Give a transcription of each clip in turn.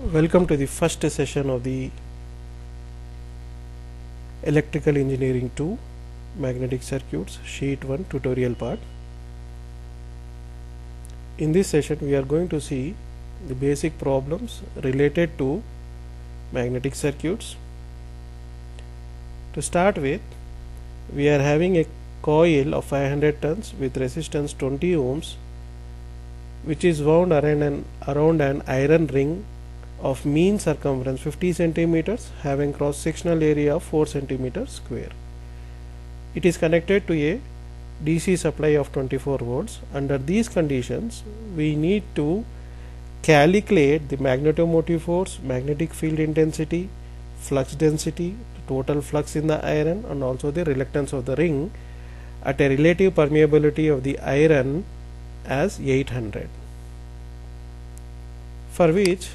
Welcome to the first session of the Electrical Engineering 2 Magnetic Circuits Sheet 1 tutorial part. In this session we are going to see the basic problems related to magnetic circuits. To start with, we are having a coil of 500 turns with resistance 20 ohms which is wound around an iron ring of mean circumference 50 centimeters having cross sectional area of 4 centimeters square. It is connected to a DC supply of 24 volts. Under these conditions, we need to calculate the magnetomotive force, magnetic field intensity, flux density, total flux in the iron, and also the reluctance of the ring at a relative permeability of the iron as 800. For which,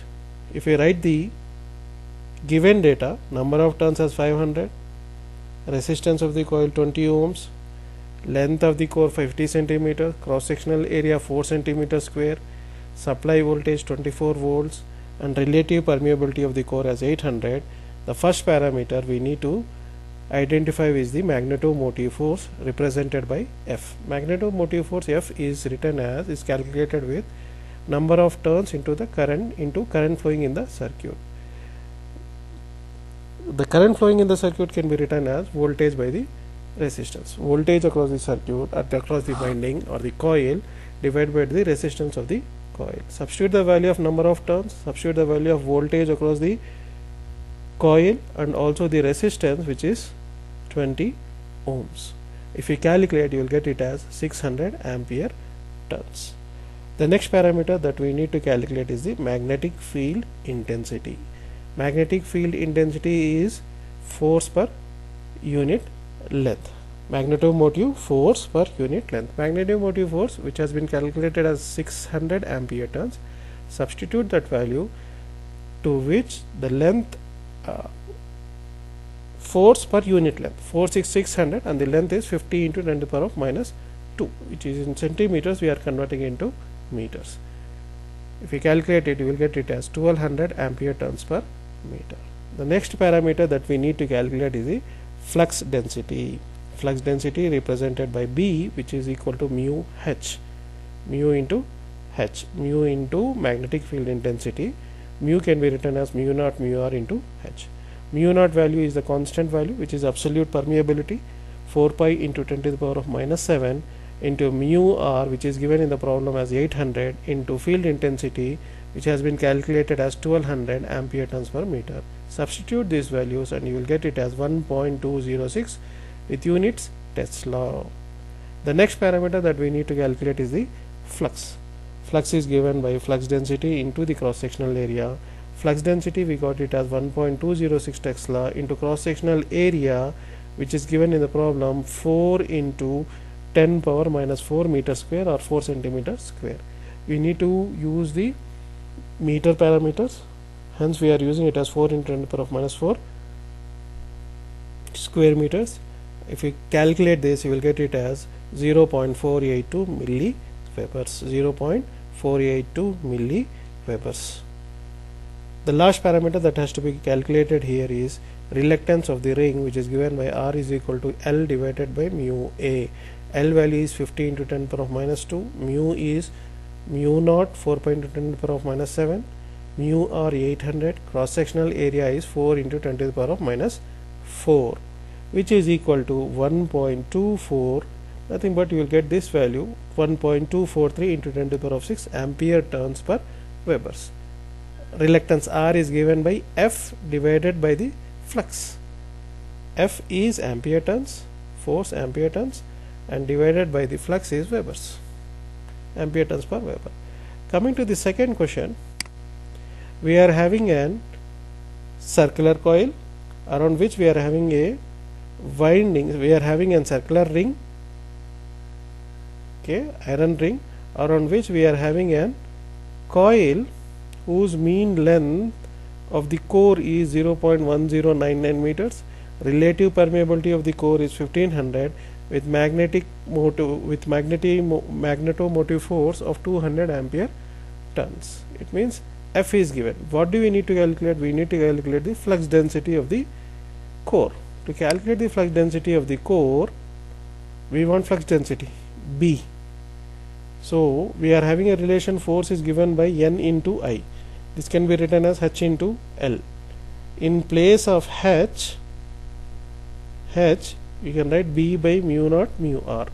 if we write the given data, number of turns as 500, resistance of the coil 20 ohms, length of the core 50 centimeters, cross sectional area 4 centimeters square, supply voltage 24 volts, and relative permeability of the core as 800, the first parameter we need to identify is the magnetomotive force represented by F. Magnetomotive force F is calculated with number of turns into current flowing in the circuit. The current flowing in the circuit can be written as voltage by the resistance. Voltage across the circuit across the winding or the coil divided by the resistance of the coil. Substitute the value of number of turns, substitute the value of voltage across the coil and also the resistance, which is 20 ohms. If you calculate, you will get it as 600 ampere turns. The next parameter that we need to calculate is the magnetic field intensity. Magnetic field intensity is force per unit length. Magnetomotive force per unit length. Magnetomotive force, which has been calculated as 600 ampere turns, substitute that value to which the length force per unit length. Force is 600 and the length is 50 into 10 to the power of minus 2, which is in centimeters. We are converting into meters. If you calculate it, you will get it as 1200 ampere turns per meter. The next parameter that we need to calculate is the flux density. Flux density represented by B, which is equal to mu H. Mu into H. Mu into magnetic field intensity. Mu can be written as mu naught mu r into H. Mu naught value is the constant value, which is absolute permeability, 4 pi into 10 to the power of minus 7 into mu r, which is given in the problem as 800, into field intensity, which has been calculated as 1200 ampere turns per meter. Substitute these values and you will get it as 1.206 with units Tesla. The next parameter that we need to calculate is the flux. Flux is given by flux density into the cross sectional area. Flux density, we got it as 1.206 Tesla into cross sectional area, which is given in the problem 4 into 10 power minus 4 meter square or 4 centimeters square. We need to use the meter parameters, hence we are using it as 4 into 10 to the power of minus 4 square meters. If you calculate this, you will get it as 0.482 milliwebers. 0.482 milliwebers. The last parameter that has to be calculated here is reluctance of the ring, which is given by R is equal to L divided by mu A. L value is 50 into 10 to the power of minus 2. Mu is mu naught 4 pi into 10 to the power of minus 7. Mu R 800. Cross sectional area is 4 into 10 to the power of minus 4, which is equal to 1.24, nothing but you will get this value 1.243 into 10 to the power of 6 ampere turns per webers. Reluctance R is given by F divided by the flux. F is ampere turns, force ampere turns, and divided by the flux is webers, ampere turns per weber. Coming to the second question, we are having a circular coil around which we are having a winding. We are having a circular ring, iron ring, around which we are having a coil whose mean length of the core is 0.1099 meters. Relative permeability of the core is 1500 with magnetomotive force of 200 ampere turns. It means F is given. What do we need to calculate? We need to calculate the flux density of the core. To calculate the flux density of the core, we want flux density B. So we are having a relation force is given by N into I. This can be written as H into L. In place of H, you can write B by mu naught mu R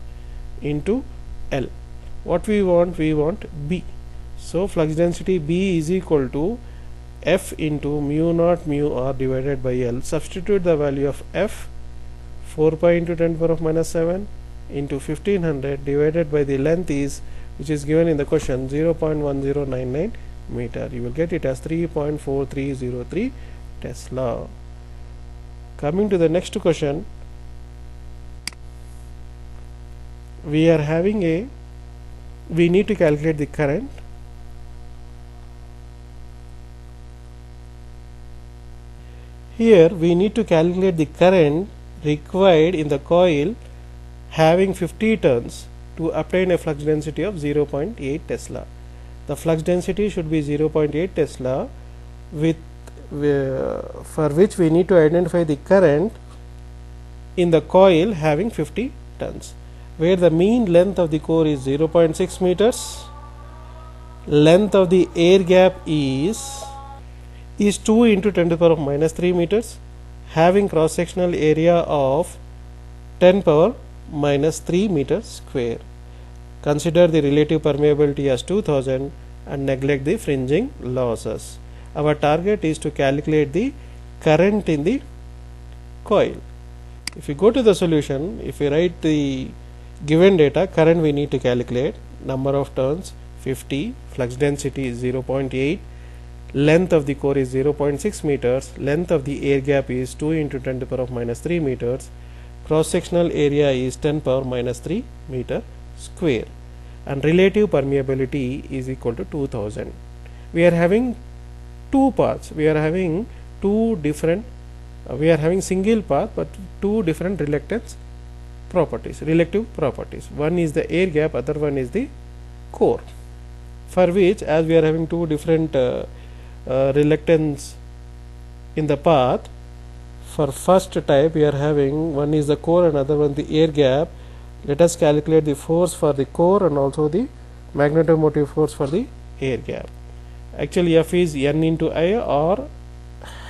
into L. What we want? We want B. So flux density B is equal to F into mu naught mu R divided by L. Substitute the value of F, 4 pi into 10 to the power of -7 into 1500 divided by the length is, which is given in the question, 0.1099 meter. You will get it as 3.4303 Tesla. Coming to the next question, we are having we need to calculate the current. Here we need to calculate the current required in the coil having 50 turns to obtain a flux density of 0.8 Tesla. The flux density should be 0.8 Tesla, for which we need to identify the current in the coil having 50 turns, where the mean length of the core is 0.6 meters, length of the air gap is 2 into 10 to the power of -3 meters, having cross sectional area of 10 power -3 meters square. Consider the relative permeability as 2000 and neglect the fringing losses. Our target is to calculate the current in the coil. If we go to the solution, if we write the given data, current we need to calculate, number of turns 50, flux density is 0.8, length of the core is 0.6 meters, length of the air gap is 2 into 10 to the power of -3 meters, cross sectional area is 10 power -3 meter square, and relative permeability is equal to 2000. We are having two paths. We are having we are having single path but two different reluctance properties, relative properties. One is the air gap, other one is the core, for which, as we are having two different reluctance in the path, for first type we are having one is the core and other one the air gap. Let us calculate the force for the core and also the magnetomotive force for the air gap. Actually F is N into I or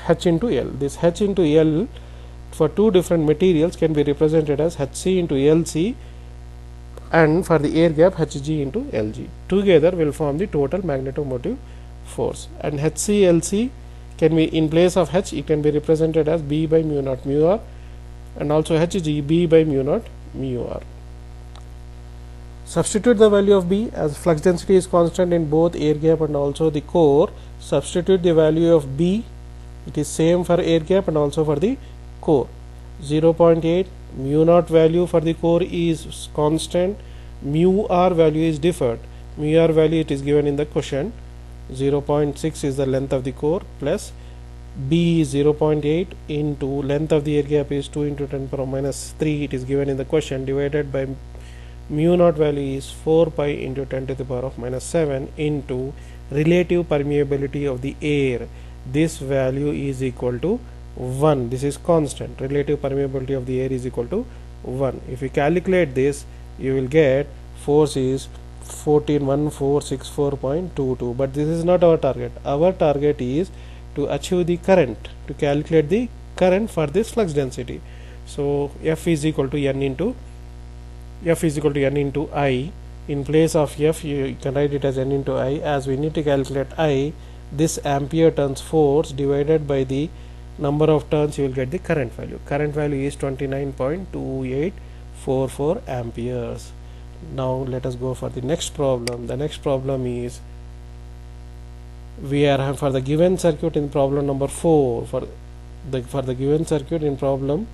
H into L. This H into L for two different materials can be represented as HC into LC, and for the air gap HG into LG. Together will form the total magnetomotive force, and HCLC can be, in place of H, it can be represented as B by mu naught mu R, and also HG B by mu naught mu R. Substitute the value of B, as flux density is constant in both air gap and also the core. Substitute the value of B, it is same for air gap and also for the core. 0.8, mu naught value for the core is constant, mu R value is differed. Mu R value it is given in the question, 0.6 is the length of the core, plus B is 0.8 into length of the air gap is 2 into 10 to the power -3, it is given in the question, divided by mu naught value is 4 pi into 10 to the power of -7 into relative permeability of the air. This value is equal to 1. This is constant. Relative permeability of the air is equal to 1. If we calculate this, you will get force is 141464.22. But this is not our target. Our target is to achieve the current, to calculate the current for this flux density. So F is equal to N into I. In place of F, you can write it as N into I. As we need to calculate I, this ampere turns force divided by the number of turns, you will get the current value. Current value is 29.2844 amperes. Now let us go for the next problem. The next problem is, we are for the given circuit in problem number 4. For the given circuit in problem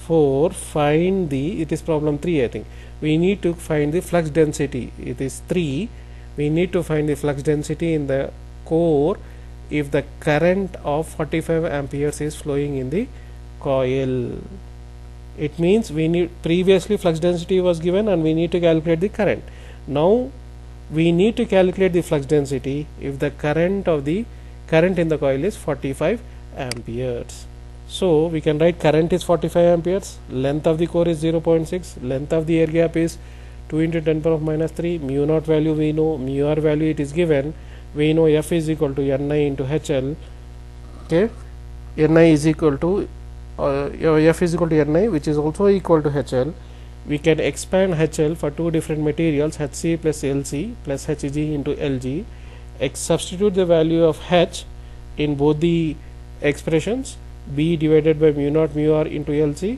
4, find the, it is problem 3 I think. We need to find the flux density. It is 3. We need to find the flux density in the core if the current of 45 amperes is flowing in the coil. It means we need, previously flux density was given and we need to calculate the current. Now we need to calculate the flux density if the current of the current in the coil is 45 amperes. So we can write current is 45 amperes, length of the core is 0.6, length of the air gap is 2 into 10 power of minus 3, mu naught value we know, mu r value it is given, we know F is equal to Ni into HL. Okay, Ni is equal to F is equal to Ni, which is also equal to HL. We can expand HL for two different materials, HC plus LC plus Hg into Lg. Substitute the value of H in both the expressions, B divided by mu naught mu r into Lc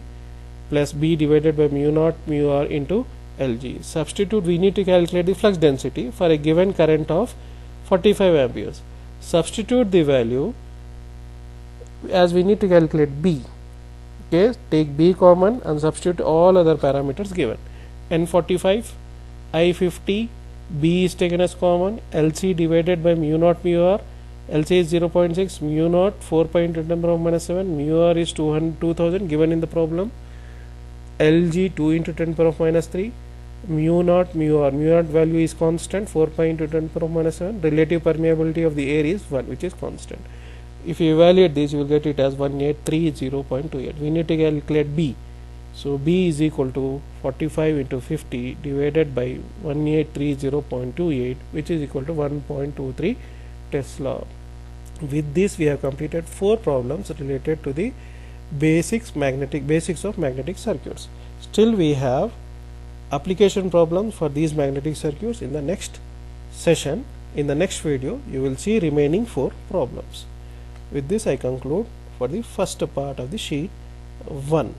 plus B divided by mu naught mu r into Lg. Substitute, we need to calculate the flux density for a given current of 45 amperes. Substitute the value as we need to calculate B. Okay, take B common and substitute all other parameters given. N45, I50, B is taken as common, Lc divided by mu naught mu r, Lc is 0.6, mu naught 4.10 power of minus 7, mu r is 2000 given in the problem, Lg 2 into 10 power of minus 3, mu naught value is constant 4.10 power of minus 7, relative permeability of the air is 1, which is constant. If you evaluate this, you will get it as 1830.28. We need to calculate B. So B is equal to 45 into 50 divided by 1830.28, which is equal to 1.23 Tesla. With this, we have completed 4 problems related to the basics of magnetic circuits. Still, we have application problems for these magnetic circuits in the next session. In the next video, you will see remaining 4 problems. With this, I conclude for the first part of the sheet 1.